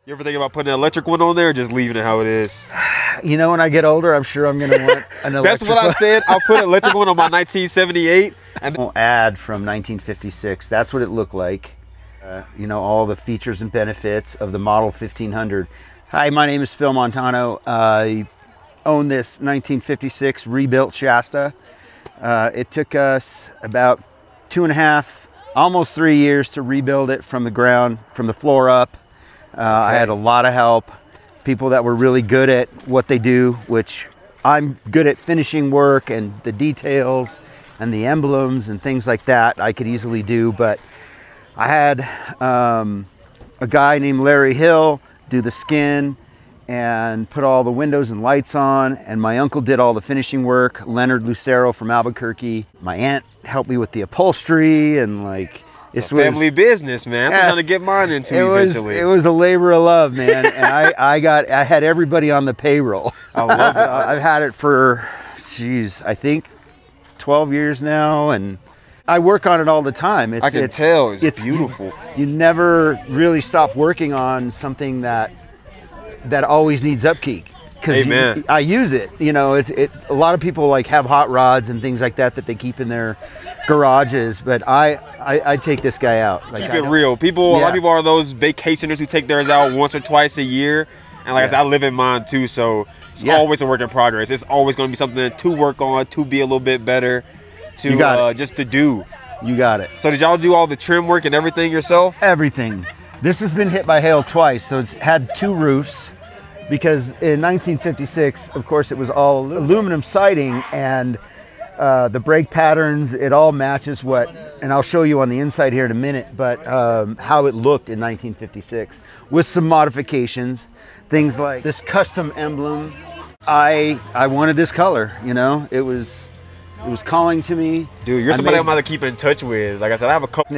You ever think about putting an electric one on there or just leaving it how it is? You know, when I get older, I'm sure I'm going to want an electric. That's what I said. I'll put an electric one on my 1978. And ad from 1956. That's what it looked like. You know, all the features and benefits of the Model 1500. Hi, my name is Phil Montano. I own this 1956 rebuilt Shasta. It took us about 2.5, almost 3 years to rebuild it from the ground, from the floor up. I had a lot of help, people that were really good at what they do, which I'm good at finishing work and the details and the emblems and things like that I could easily do. But I had a guy named Larry Hill do the skin and put all the windows and lights on, and my uncle did all the finishing work, Leonard Lucero from Albuquerque. My aunt helped me with the upholstery, and like, it's a family business, man. That's what I'm trying to get mine into eventually. It was a labor of love, man. And I had everybody on the payroll. I love it. I've had it for, geez, I think 12 years now, and I work on it all the time. I can tell. It's beautiful. You never really stop working on something that always needs upkeep. Because I use it. You know, a lot of people like have hot rods and things like that they keep in their garages, but I take this guy out. Like, keep it real. A lot of people are those vacationers who take theirs out once or twice a year. And like I said, I live in mine too, so it's always a work in progress. It's always going to be something to work on, to be a little bit better, just to do. You got it. So did y'all do all the trim work and everything yourself? Everything. This has been hit by hail twice, so it's had 2 roofs. Because in 1956, of course, it was all aluminum siding, and the brake patterns, it all matches what, and I'll show you on the inside here in a minute, but how it looked in 1956 with some modifications. Things like this custom emblem. I wanted this color, you know, it was calling to me. Dude, you're somebody I'm about to keep in touch with. Like I said, I have a couple.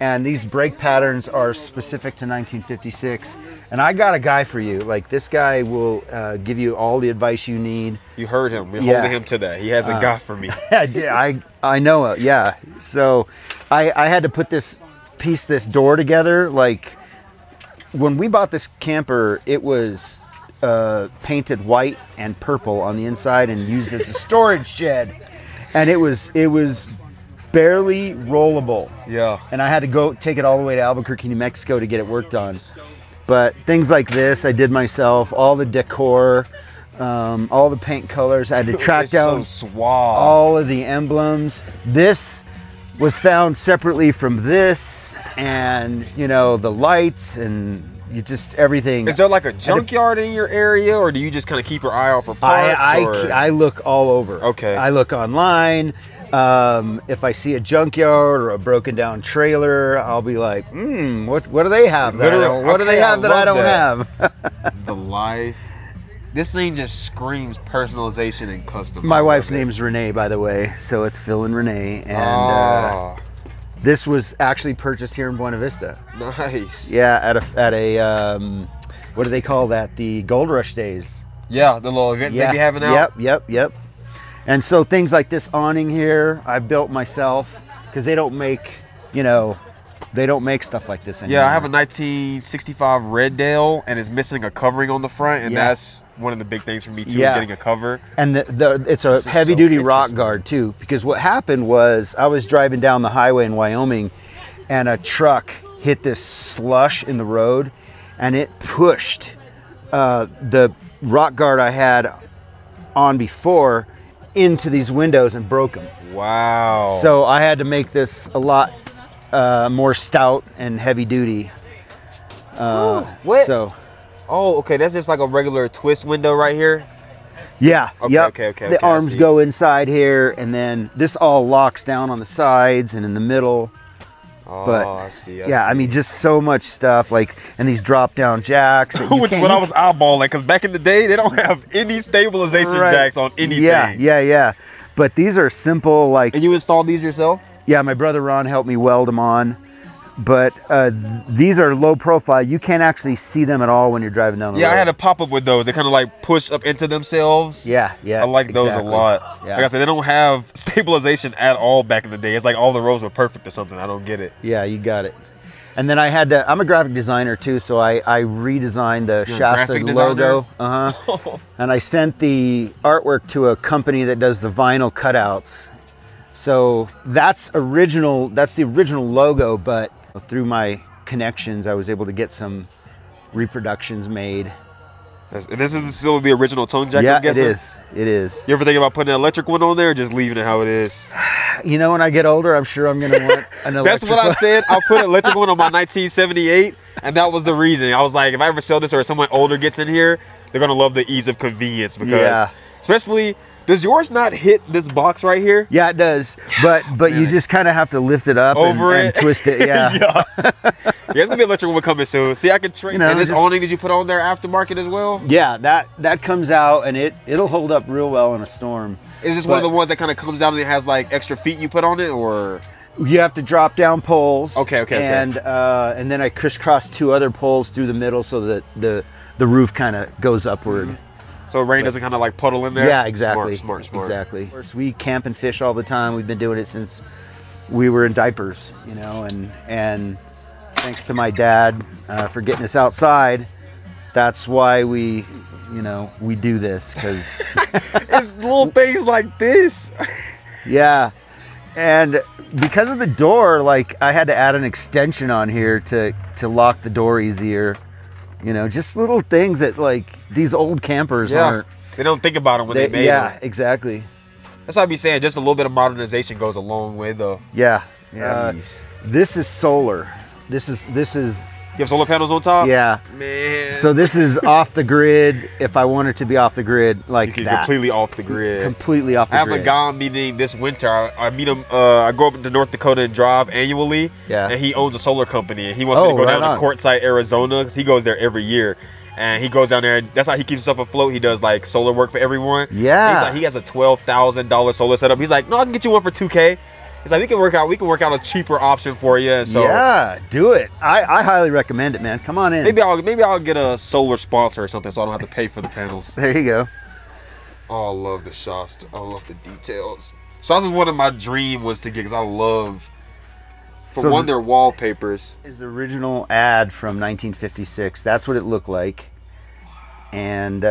And these brake patterns are specific to 1956. And I got a guy for you. Like, this guy will give you all the advice you need. You heard him. We're holding him to that. He has a guy for me. I know it. Yeah. So I had to put this door together. Like, when we bought this camper, it was painted white and purple on the inside and used as a storage shed. And it was barely rollable. Yeah. And I had to go take it all the way to Albuquerque, New Mexico to get it worked on. But things like this, I did myself. All the decor, all the paint colors. I had to track down all of the emblems. This was found separately from this, and you know, the lights and everything. Is there like a junkyard in your area, or do you just kind of keep your eye out for parts? I look all over. Okay. I look online. If I see a junkyard or a broken down trailer, I'll be like, what do they have? What do they have that I don't have? The life. This thing just screams personalization and custom. My wife's name's Renee, by the way, so it's Phil and Renee, and this was actually purchased here in Buena Vista. Nice. Yeah, at a what do they call that? The Gold Rush days. Yeah, the little events they be having out. Yep. And so things like this awning here, I built myself, because they don't make, they don't make stuff like this anymore. Yeah, I have a 1965 Reddale, and it's missing a covering on the front, and that's one of the big things for me too, is getting a cover. And it's a heavy-duty rock guard too, because what happened was I was driving down the highway in Wyoming, and a truck hit this slush in the road, and it pushed the rock guard I had on before into these windows and broke them. Wow. So I had to make this a lot more stout and heavy duty. What? Oh, okay. That's just like a regular twist window right here. Yeah. Okay. The arms go inside here, and then this all locks down on the sides and in the middle. Oh, but I see. I mean, just so much stuff, like, and these drop down jacks. Which is what I was eyeballing, because back in the day, they don't have any stabilization jacks on anything. Yeah. But these are simple, like. And you installed these yourself? Yeah, my brother Ron helped me weld them on. But these are low profile. You can't actually see them at all when you're driving down the road. Yeah, I had a pop-up with those. They kind of like push up into themselves. Yeah. I like those a lot. Yeah. Like I said, they don't have stabilization at all back in the day. It's like all the roads were perfect or something. I don't get it. Yeah, you got it. And then I had to, I'm a graphic designer too, so I redesigned the Shasta logo. And I sent the artwork to a company that does the vinyl cutouts. So that's the original logo, but through my connections, I was able to get some reproductions made. And this is still the original tone jacket, yeah, I'm guessing? It is. It is. You ever think about putting an electric one on there or just leaving it how it is? You know, when I get older, I'm sure I'm going to want an electric That's what I said. I'll put an electric one on my 1978, and that was the reason. I was like, if I ever sell this or someone older gets in here, they're going to love the ease of convenience because, especially, does yours not hit this box right here? Yeah, it does. But you just kind of have to lift it up and twist it. Yeah. It's gonna be electric one coming soon. See, I can trade. And this awning that you put on there aftermarket as well. Yeah, that comes out and it'll hold up real well in a storm. Is this one of the ones that kind of comes out and it has like extra feet you put on it, or? You have to drop down poles. Okay. And then I crisscross 2 other poles through the middle so that the roof kind of goes upward. So rain doesn't kind of like puddle in there? Yeah, exactly. Smart. Exactly. Of course, we camp and fish all the time. We've been doing it since we were in diapers, you know, and thanks to my dad for getting us outside. That's why we do this, because it's little things like this. Yeah. And because of the door, like I had to add an extension on here to lock the door easier. You know, just little things that like these old campers aren't. They don't think about them when they made them. Yeah, exactly. That's what I be saying. Just a little bit of modernization goes a long way, though. Yeah. This is solar. This is. You have solar panels on top? Yeah. Man. So this is off the grid. If I want it to be off the grid, like that. Completely off the grid. Completely off the grid. I have a guy I'm meeting this winter. I meet him. I go up to North Dakota and drive annually. Yeah. And he owns a solar company. And he wants me to go down to Quartzsite, Arizona, because he goes there every year. And he goes down there. That's how he keeps himself afloat. He does like solar work for everyone. Yeah. He's like, he has a $12,000 solar setup. He's like, no, I can get you one for $2K. It's like we can work out a cheaper option for you. And so yeah, do it. I highly recommend it, man. Come on in. Maybe I'll get a solar sponsor or something, so I don't have to pay for the panels. There you go. Oh, I love the Shasta. I love the details. Shasta is one of my dream was to get, because I love. For one, their wallpapers. Is the original ad from 1956. That's what it looked like. And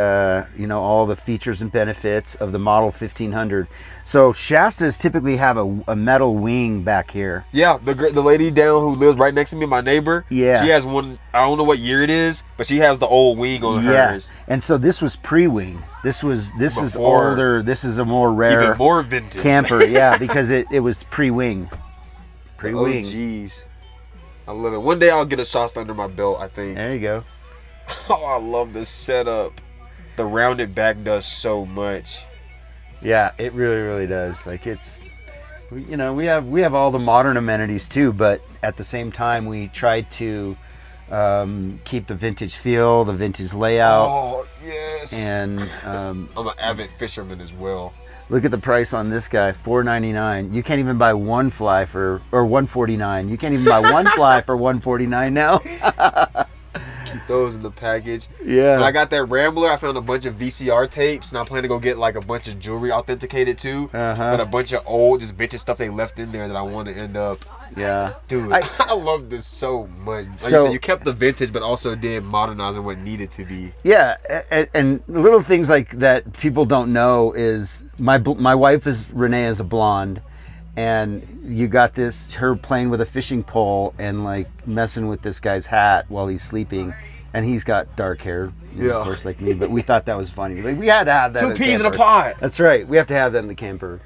you know, all the features and benefits of the model 1500. So Shastas typically have a metal wing back here. Yeah, the lady down who lives right next to me, my neighbor. Yeah, she has one. I don't know what year it is, but she has the old wing on hers. And so this was pre-wing. This is older. This is a more rare, even more vintage camper. Yeah, because it was pre-wing. Pre-wing. Oh, jeez, I love it. One day I'll get a Shasta under my belt, I think. There you go. Oh, I love this setup. The rounded back does so much. Yeah, it really, really does. Like it's, you know, we have all the modern amenities too, but at the same time we tried to keep the vintage feel, the vintage layout. Oh yes. And I'm an avid fisherman as well. Look at the price on this guy, $4.99. You can't even buy one fly for, or $149. You can't even buy one fly for $149 now. Keep those in the package. Yeah. When I got that Rambler, I found a bunch of VCR tapes, and I plan to go get like a bunch of jewelry authenticated too. But a bunch of old, just vintage stuff they left in there that I want to end up. Yeah. Dude, I love this so much. Like you said, you kept the vintage, but also did modernizing what needed to be. Yeah, and little things like that people don't know is my wife is Renee is a blonde. And you got her playing with a fishing pole and like messing with this guy's hat while he's sleeping, and he's got dark hair, of course, like me. But we thought that was funny. Like we had to have that. 2 peas in a pod. That's right. We have to have that in the camper.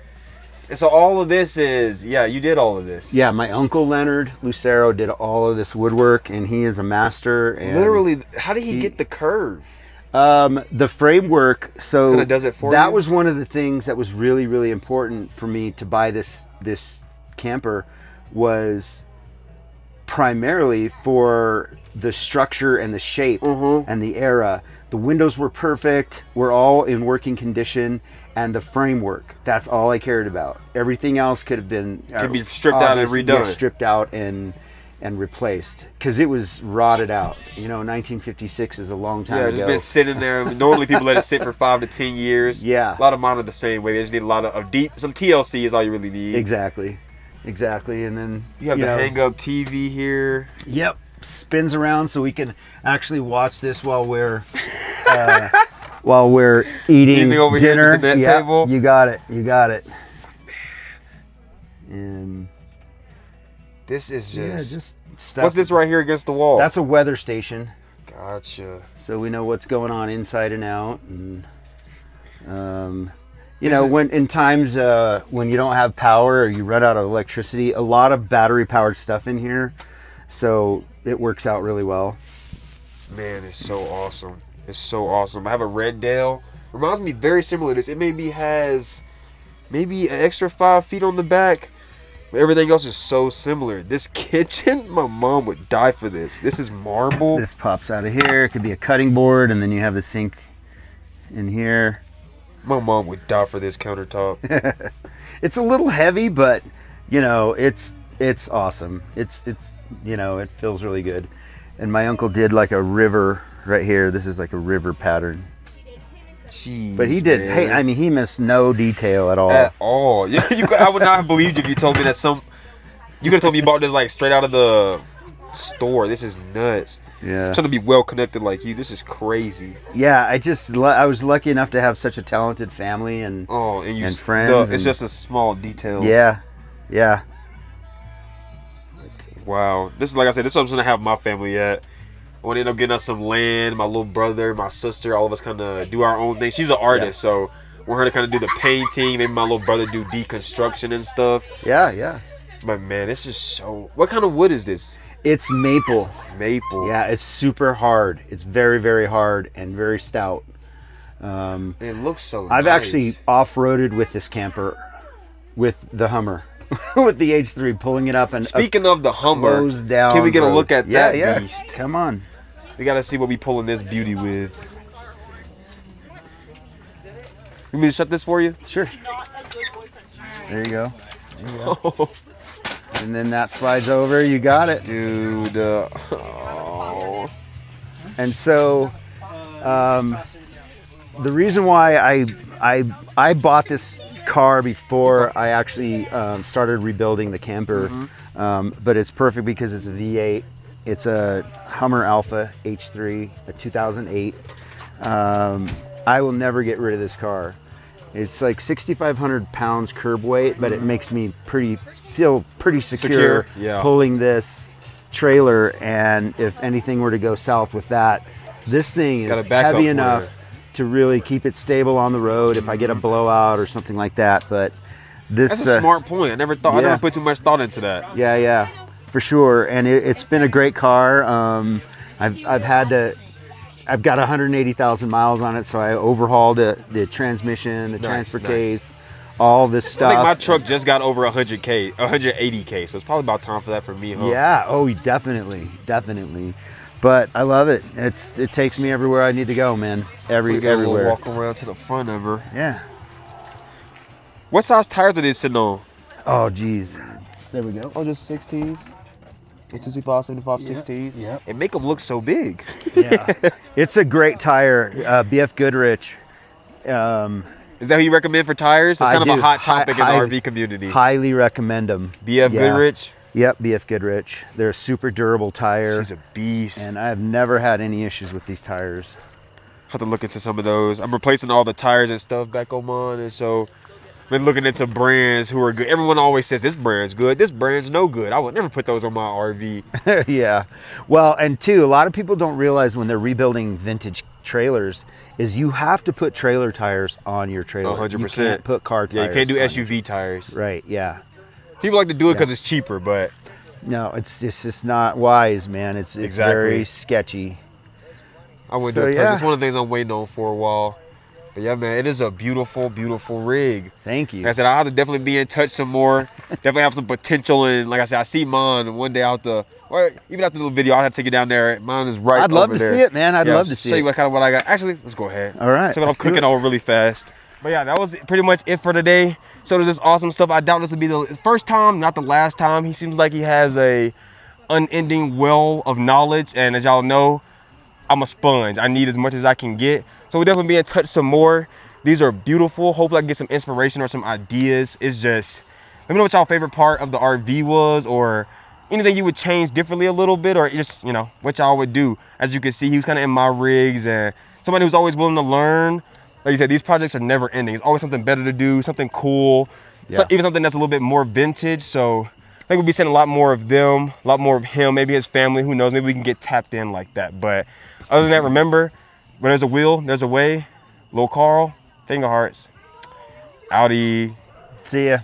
And so all of this is, you did all of this. Yeah, my uncle Leonard Lucero did all of this woodwork, and he is a master. And literally, how did he get the curve? The framework, so kind of does it for that you? Was one of the things that was really, really important for me to buy this camper, was primarily for the structure and the shape and the era. The windows were perfect, were all in working condition, and the framework, that's all I cared about. Everything else could be stripped out and redone. Yeah, stripped out and replaced, because it was rotted out. You know, 1956 is a long time ago. Yeah, it's been sitting there. Normally people let it sit for 5 to 10 years. Yeah. A lot of mine are the same way. They just need a lot of some TLC is all you really need. Exactly. Exactly, and then you have the hang-up TV here. Yep, spins around so we can actually watch this while we're eating over dinner. Here at the dinette table. You got it. You got it. And this is just stuff. What's this right here against the wall? That's a weather station. Gotcha. So we know what's going on inside and out, and you know, when in times when you don't have power or you run out of electricity, a lot of battery powered stuff in here, so it works out really well. Man, it's so awesome. It's so awesome. I have a red Dale. Reminds me very similar to this. It maybe has an extra 5 feet on the back. But everything else is so similar. This kitchen, my mom would die for this. This is marble. This pops out of here. It could be a cutting board, and then you have the sink in here. My mom would die for this countertop. It's a little heavy, but you know, it's awesome. It's you know, it feels really good. And my uncle did like a river right here. This is like a river pattern. Jeez, but he did. Man. Hey, I mean, he missed no detail at all. At all. I would not have believed you if you told me that you could have told me you bought this like straight out of the store. This is nuts. Yeah. I'm trying to be well connected like you. This is crazy. Yeah, I was lucky enough to have such a talented family and friends. It's just a small details. Yeah. Yeah. Wow. This is, like I said, this is what I'm going to have my family at. I want to end up getting us some land. My little brother, my sister, all of us kind of do our own thing. She's an artist, so we're her to kind of do the painting. Maybe my little brother do deconstruction and stuff. Yeah, yeah. But man, this is so... What kind of wood is this? It's maple. Maple. Yeah, it's super hard. It's very, very hard and very stout. It looks so nice. I've actually off-roaded with this camper, with the Hummer. With the H3, pulling it up and speaking of the Hummer, down can we get road. a look at that beast? Come on. We gotta see what we pulling this beauty with. You want me to shut this for you? Sure. There you go. There you go. And then that slides over. You got it, dude. And so, the reason why I bought this car before I actually started rebuilding the camper, but it's perfect because it's a V8. It's a Hummer Alpha H3, a 2008. I will never get rid of this car. It's like 6,500 pounds curb weight, but it makes me feel pretty secure pulling this trailer. And if anything were to go south with that, this thing is heavy enough to really keep it stable on the road if I get a blowout or something like that. But this that's a smart point. I never put too much thought into that. Yeah, yeah, for sure. And it's been a great car. I've got 180,000 miles on it, so I overhauled the transmission, the transfer case, all this stuff. I think my truck just got over 100K, 180K, so it's probably about time for that for me, huh? Yeah, oh, definitely. But I love it. It takes me everywhere I need to go, man. Everywhere. Walk around to the front of her. Yeah. What size tires are these sitting on? Oh, geez. There we go. Oh, just 16s. 225, 75, 16s. Yeah. And make them look so big. Yeah. It's a great tire. BF Goodrich. Is that who you recommend for tires? It's kind of a hot topic in the RV community. Highly recommend them. BF Goodrich? Yep, BF Goodrich. They're a super durable tire. She's a beast. And I've never had any issues with these tires. I have to look into some of those. I'm replacing all the tires and stuff back on mine, and so I've been looking into brands who are good. Everyone always says this brand's good, this brand's no good. I would never put those on my RV. Yeah. Well, and two, a lot of people don't realize when they're rebuilding vintage trailers is you have to put trailer tires on your trailer. 100%. You can't put car tires. Yeah, you can't do SUV tires. Right, yeah. People like to do it because it's cheaper, but no, it's just not wise, man. It's very sketchy. I wouldn't do it. It's one of the things I'm waiting on for a while. But yeah, man, it is a beautiful, beautiful rig. Thank you. Like I said, I'll have to definitely be in touch some more. Definitely have some potential, and like I said, I see mine one day or even after the little video, I'll have to take you down there. Mine is right over there. I'd love to see it, man. I'd love to see it. Show you what I got. Actually, let's go ahead. All right. So I'm cooking all really fast. But yeah, that was pretty much it for today. So there's this awesome stuff. I doubt this will be the first time, not the last time. He seems like he has a unending well of knowledge, and as y'all know, I'm a sponge. I need as much as I can get. So we'll definitely be in touch some more. These are beautiful. Hopefully I can get some inspiration or some ideas. It's just, Let me know what y'all favorite part of the RV was, or anything you would change differently a little bit, or just, you know, what y'all would do. As you can see, he was kind of in my rigs, and somebody who's always willing to learn. Like you said, these projects are never ending. It's always something better to do, something cool, so even something that's a little bit more vintage. So I think we'll be seeing a lot more of them, a lot more of him, maybe his family, who knows, maybe we can get tapped in like that. But other than that, remember, when there's a will, there's a way. Lil Carl, Finger Hearts, Audi. See ya.